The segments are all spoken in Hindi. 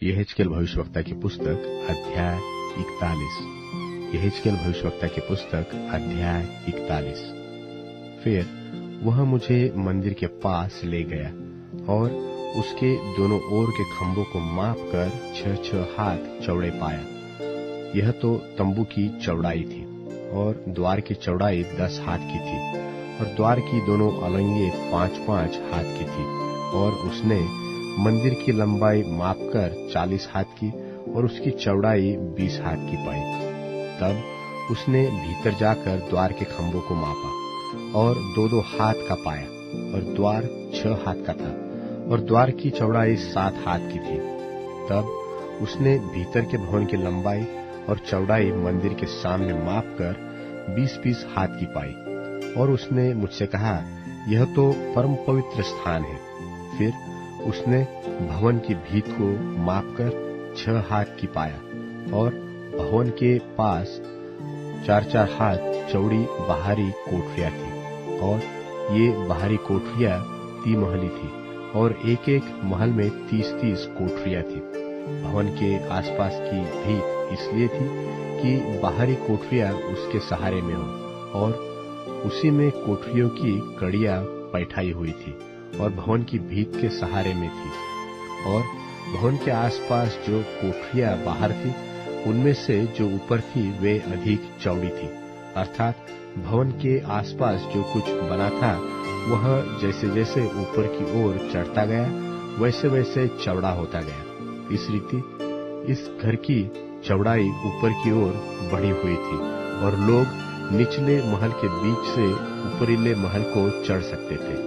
यहेजकेल भविष्यवक्ता की पुस्तक अध्याय 41। यहेजकेल भविष्यवक्ता की पुस्तक अध्याय 41। फिर वह मुझे मंदिर के पास ले गया और उसके दोनों ओर के खंभों को मापकर 6-6 हाथ चौड़े पाया। यह तो तंबू की चौड़ाई थी और द्वार की चौड़ाई 10 हाथ की थी और द्वार की दोनों अलंगे 5-5 हाथ की थी। और उसने मंदिर की लंबाई मापकर 40 हाथ की और उसकी चौड़ाई 20 हाथ की पाई। तब उसने भीतर जाकर द्वार के खंभों को मापा और 2-2 हाथ का पाया और द्वार 6 हाथ का था और द्वार की चौड़ाई 7 हाथ की थी। तब उसने भीतर के भवन की लंबाई और चौड़ाई मंदिर के सामने मापकर 20-20 हाथ की पाई। और उसने मुझसे कहा, यह तो परम पवित्र स्थान है। फिर उसने भवन की भीत को मापकर 6 हाथ की पाया और भवन के पास 4-4 हाथ चौड़ी बाहरी कोठरियां थी और ये बाहरी कोठरियां 3 महली थी और एक-एक महल में 30-30 कोठरियां थी। भवन के आसपास की भीत इसलिए थी कि बाहरी कोठरियां उसके सहारे में हो और उसी में कोठरियों की कड़ियां बैठाई हुई थी और भवन की भीत के सहारे में थी। और भवन के आसपास जो कोठरियां बाहर थी उनमें से जो ऊपर थी वे अधिक चौड़ी थी, अर्थात भवन के आसपास जो कुछ बना था वह जैसे जैसे ऊपर की ओर चढ़ता गया वैसे वैसे चौड़ा होता गया। इस रीति इस घर की चौड़ाई ऊपर की ओर बढ़ी हुई थी और लोग निचले महल के बीच से ऊपरीले महल को चढ़ सकते थे।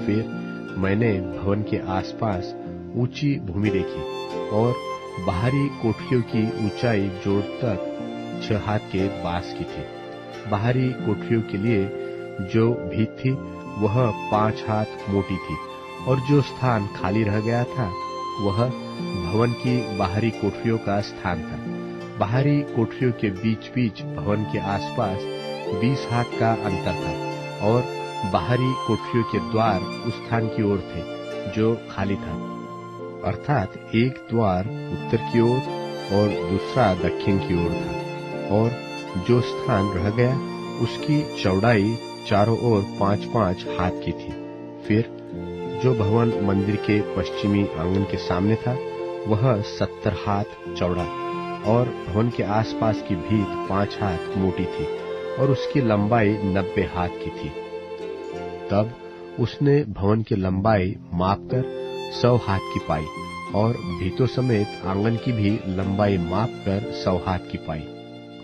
फिर मैंने भवन के आसपास ऊंची भूमि देखी और बाहरी कोठरियों की ऊंचाई जोड़ तक 6 हाथ के बास की थी। बाहरी कोठरियों के लिए जो भीत थी वह 5 हाथ मोटी थी और जो स्थान खाली रह गया था वह भवन की बाहरी कोठरियों का स्थान था। बाहरी कोठरियों के बीच बीच भवन के आसपास 20 हाथ का अंतर था और बाहरी कोठरियों के द्वार उस स्थान की ओर थे जो खाली था, अर्थात एक द्वार उत्तर की ओर और दूसरा दक्षिण की ओर था। और जो स्थान रह गया उसकी चौड़ाई चारों ओर 5-5 हाथ की थी। फिर जो भवन मंदिर के पश्चिमी आंगन के सामने था वह 70 हाथ चौड़ा और भवन के आसपास की भीत 5 हाथ मोटी थी और उसकी लंबाई 90 हाथ की थी। तब उसने भवन की लंबाई मापकर 100 हाथ की पाई और भीतों समेत आंगन की भी लंबाई मापकर 100 हाथ की पाई।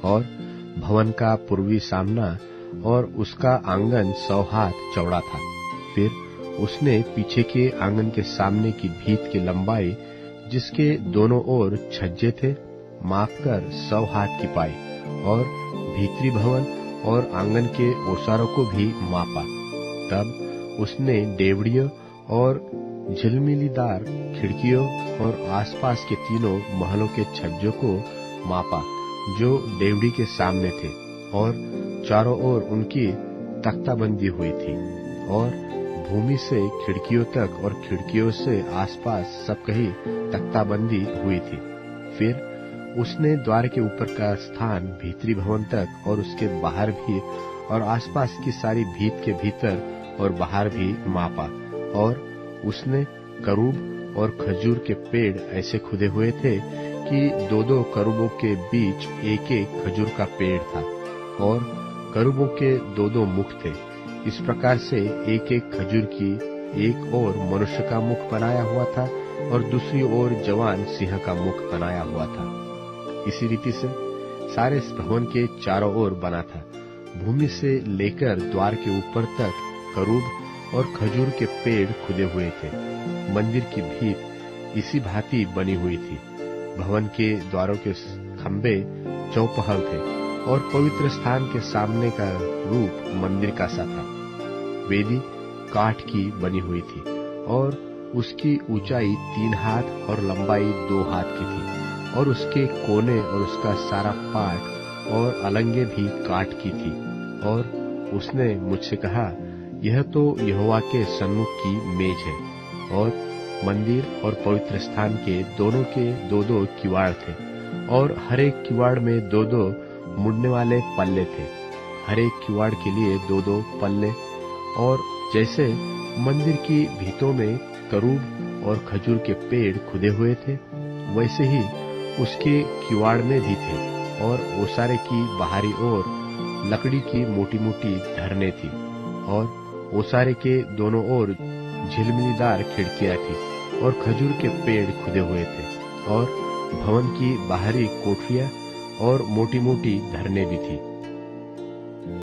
और भवन का पूर्वी सामना और उसका आंगन 100 हाथ चौड़ा था। फिर उसने पीछे के आंगन के सामने की भीत की लंबाई जिसके दोनों ओर छज्जे थे मापकर 100 हाथ की पाई और भीतरी भवन और आंगन के ओसारों को भी मापा। तब उसने डेवड़ियों और झिलमिलीदार खिड़कियों और आसपास के तीनों महलों के छज्जों को मापा जो डेवड़ी के सामने थे और चारों ओर उनकी तख्ताबंदी हुई थी और भूमि से खिड़कियों तक और खिड़कियों से आसपास सब कहीं तख्ताबंदी हुई थी। फिर उसने द्वार के ऊपर का स्थान भीतरी भवन तक और उसके बाहर भी और आसपास की सारी भीत के भीतर और बाहर भी मापा। और उसने करूब और खजूर के पेड़ ऐसे खुदे हुए थे कि 2-2 करूबों के बीच एक-एक खजूर का पेड़ था और करूबों के 2-2 मुख थे। इस प्रकार से एक-एक खजूर की एक ओर मनुष्य का मुख बनाया हुआ था और दूसरी ओर जवान सिंह का मुख बनाया हुआ था। इसी रीति से सारे भवन के चारों ओर बना था। भूमि से लेकर द्वार के ऊपर तक करूब और खजूर के पेड़ खुदे हुए थे। मंदिर की भीत इसी भांति बनी हुई थी। भवन के द्वारों के खंभे चौपहल थे और पवित्र स्थान के सामने का रूप मंदिर का सा था। वेदी काठ की बनी हुई थी और उसकी ऊंचाई 3 हाथ और लंबाई 2 हाथ की थी और उसके कोने और उसका सारा पाट और अलंगे भी काठ की थी। और उसने मुझसे कहा, यह तो यहोवा के सन्मुख की मेज है और मंदिर और पवित्र स्थान के दोनों के दो दो किवाड़ थे, और हर एक किवाड़ में दो दो मुड़ने वाले पल्ले थे। हर एक किवाड़ के लिए दो दो पल्ले। और जैसे मंदिर की भीतों में करूब और खजूर के पेड़ खुदे हुए थे, वैसे ही उसके किवाड़ में भी थे। और ओसारे की बाहरी ओर लकड़ी की मोटी मोटी धरने थी, और ओसारे के दोनों ओर झिलमिलीदार खिड़कियां थी, और खजूर के पेड़ खुदे हुए थे। और भवन की बाहरी कोठरियां और मोटी मोटी धरने भी थी।